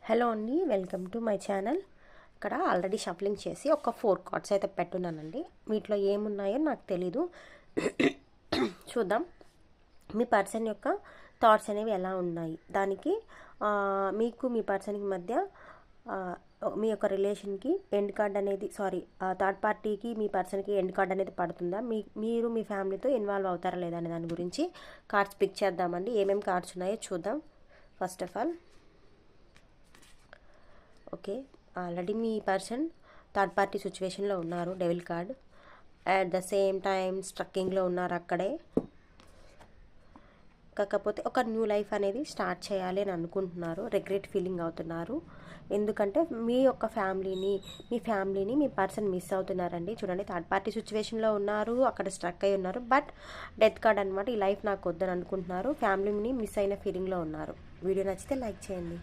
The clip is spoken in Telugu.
హలో అండి, వెల్కమ్ టు మై ఛానల్. ఇక్కడ ఆల్రెడీ షఫలింగ్ చేసి ఒక 4 కార్డ్స్ అయితే పెట్టున్నానండి. వీటిలో ఏమున్నాయో నాకు తెలీదు. చూద్దాం మీ పర్సన్ యొక్క థాట్స్ అనేవి ఎలా ఉన్నాయి. దానికి మీకు మీ పర్సన్కి మధ్య మీ యొక్క రిలేషన్కి ఎండ్ కార్డ్ అనేది థర్డ్ పార్టీకి మీ పర్సన్కి ఎండ్ కార్డ్ అనేది పడుతుందా, మీరు మీ ఫ్యామిలీతో ఇన్వాల్వ్ అవుతారా లేదా అనే దాని గురించి కార్డ్స్ పిక్ చేద్దామండి. ఏమేమి కార్డ్స్ ఉన్నాయో చూద్దాం. First of all okay, already మీ పర్సన్ థర్డ్ పార్టీ సిచ్యువేషన్లో ఉన్నారు. Devil card. At the same time స్ట్రక్కింగ్లో ఉన్నారు అక్కడే. కాకపోతే ఒక న్యూ లైఫ్ అనేది స్టార్ట్ చేయాలి అని అనుకుంటున్నారు. రిగ్రెట్ ఫీలింగ్ అవుతున్నారు. ఎందుకంటే మీ యొక్క మీ ఫ్యామిలీని మీ పర్సన్ మిస్ అవుతున్నారండి. చూడండి, థర్డ్ పార్టీ సిచ్యువేషన్లో ఉన్నారు, అక్కడ స్ట్రక్ అయి ఉన్నారు. బట్ డెత్ కార్డ్ అనమాట. ఈ లైఫ్ నాకు వద్దని అనుకుంటున్నారు. ఫ్యామిలీని మిస్ అయిన ఫీలింగ్లో ఉన్నారు. వీడియో నచ్చితే లైక్ చేయండి.